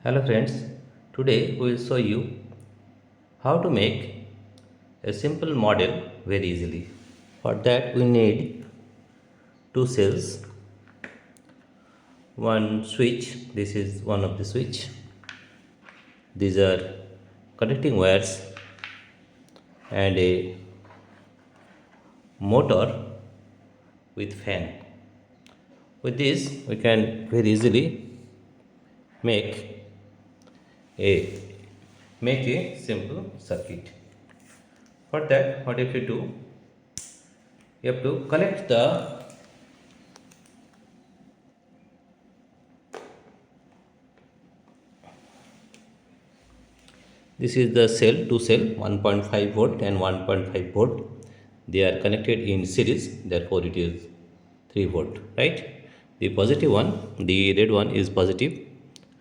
Hello friends, today we will show you how to make a simple model very easily. For that we need two cells, one switch, this is one of the switch, these are connecting wires and a motor with fan. With this we can very easily make a simple circuit. For that what if you do? You have to connect the this is the cell, two cell, 1.5 volt and 1.5 volt. They are connected in series, therefore it is 3 volt, right? The positive one, the red one is positive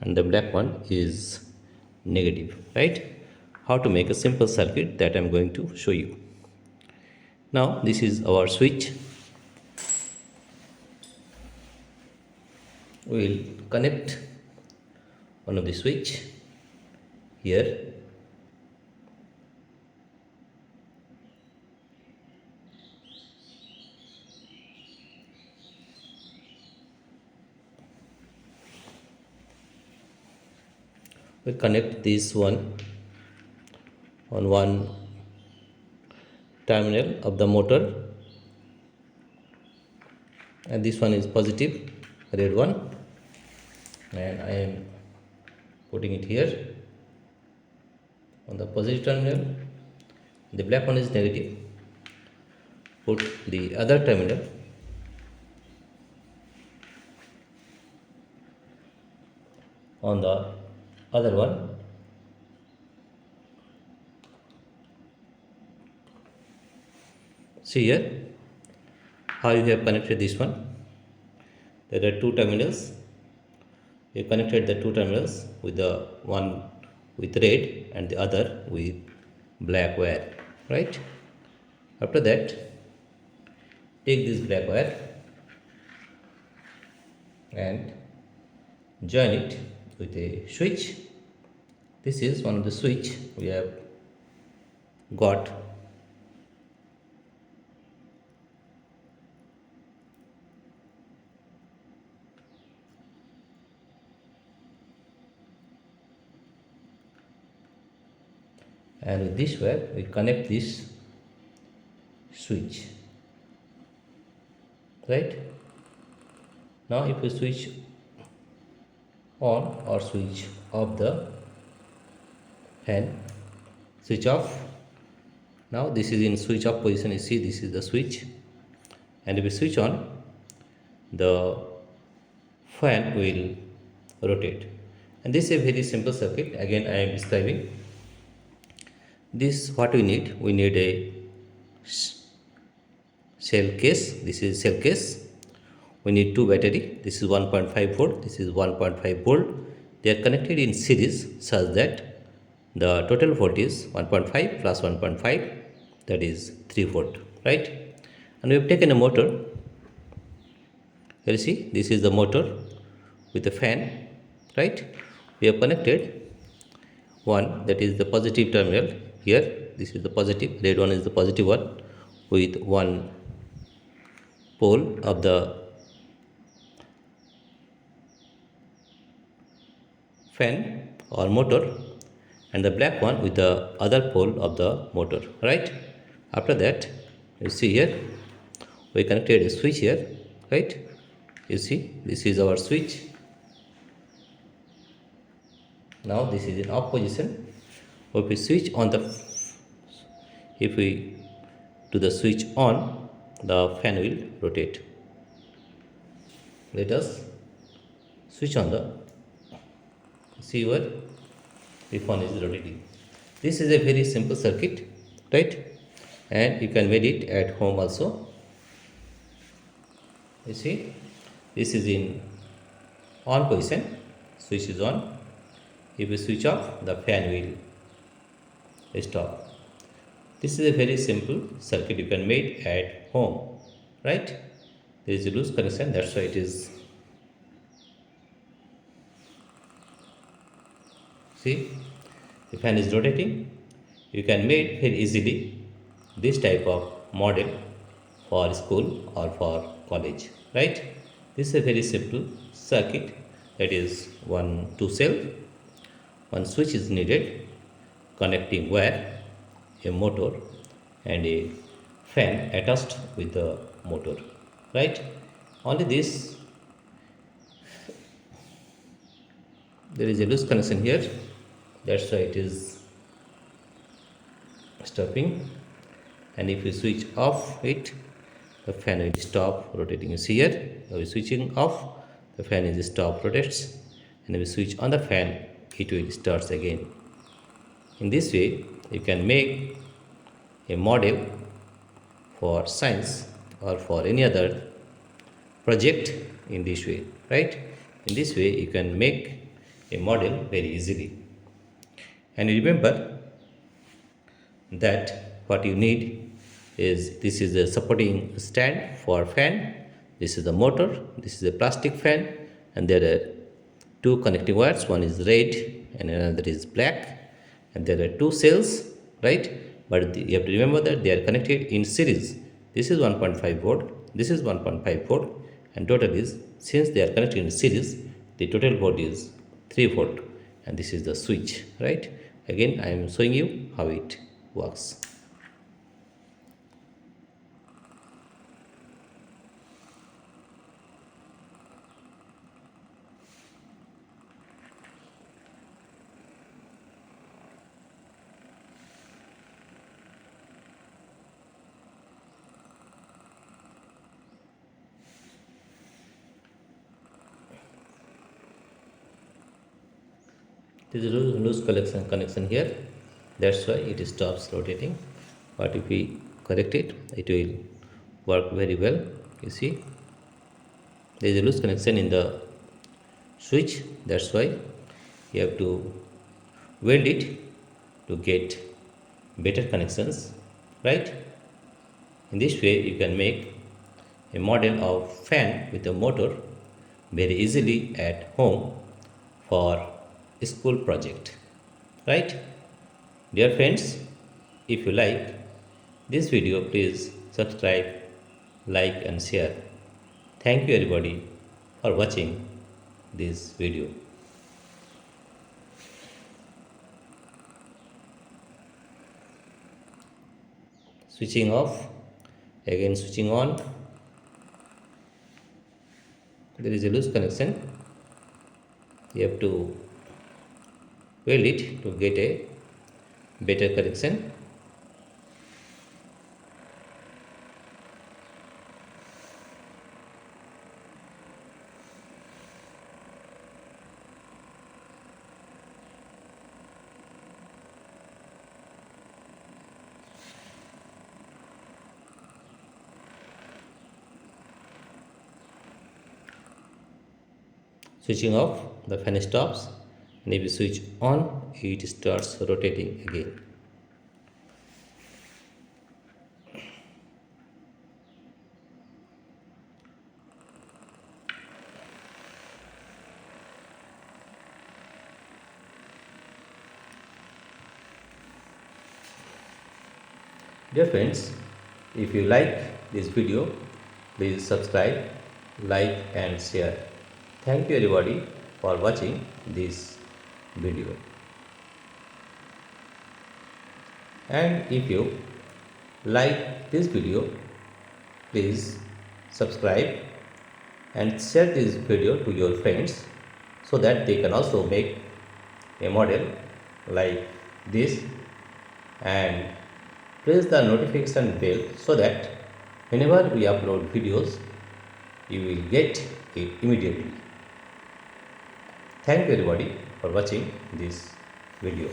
and the black one is negative, right? How to make a simple circuit that I am going to show you. Now this is our switch. We will connect one of the switch here. We connect this one on one terminal of the motor, and this one is positive, red one, and I am putting it here on the positive terminal. The black one is negative. Put the other terminal on the other one. See here how you have connected this one. There are two terminals. You connected the two terminals with the one with red and the other with black wire, right? After that, take this black wire and join it with a switch. This is one of the switch we have got. And with this wire we connect this switch, right? Now if we switch on or switch off the fan, switch off. Now this is in switch off position. You see this is the switch, and if we switch on, the fan will rotate. And this is a very simple circuit. Again I am describing this. What we need a cell case. This is cell case. We need two battery. This is 1.5 volt, this is 1.5 volt. They are connected in series such that the total volt is 1.5 plus 1.5, that is 3 volt, right? And we have taken a motor. You see this is the motor with the fan, right? We have connected one, that is the positive terminal here. This is the positive, red one is the positive one, with one pole of the fan or motor, and the black one with the other pole of the motor, right? After that, you see here we connected a switch here, right? You see this is our switch. Now this is in off position. If we switch on the, if we do the switch on, the fan will rotate. Let us switch on the, see where the fan is rotating. This is a very simple circuit, right? And you can make it at home also. You see this is in on position, switch is on. If we switch off, the fan will stop. This is a very simple circuit you can make at home, right? There is a loose connection, that's why it is. See, the fan is rotating. You can make very easily this type of model for school or for college, right? This is a very simple circuit, that is one two cell, one switch is needed, connecting wire, a motor and a fan attached with the motor, right? Only this, there is a loose connection here, that's why it is stopping. And if you switch off it, the fan will stop rotating. You see here, now we switching off, the fan is stop rotates, and if we switch on the fan, it will starts again. In this way you can make a model for science or for any other project in this way, right? In this way you can make a model very easily. And remember that what you need is, this is a supporting stand for fan, this is the motor, this is a plastic fan, and there are two connecting wires, one is red and another is black, and there are two cells, right? But you have to remember that they are connected in series. This is 1.5 volt, this is 1.5 volt, and total is, since they are connected in series, the total volt is 3 volt, and this is the switch, right? Again I am showing you how it works. There is a loose connection here, that's why it stops rotating. But if we correct it, it will work very well. You see, there is a loose connection in the switch, that's why you have to weld it to get better connections, right? In this way you can make a model of fan with a motor very easily at home for school project, right? Dear friends, if you like this video, please subscribe, like and share. Thank you everybody for watching this video. Switching off, again switching on. There is a loose connection, you have to weld it to get a better connection. Switching off, the fan stops, and if you switch on, it starts rotating again. Dear friends, if you like this video, please subscribe, like and share. Thank you everybody for watching this video. And if you like this video, please subscribe and share this video to your friends so that they can also make a model like this, and press the notification bell so that whenever we upload videos, you will get it immediately. Thank you everybody for watching this video.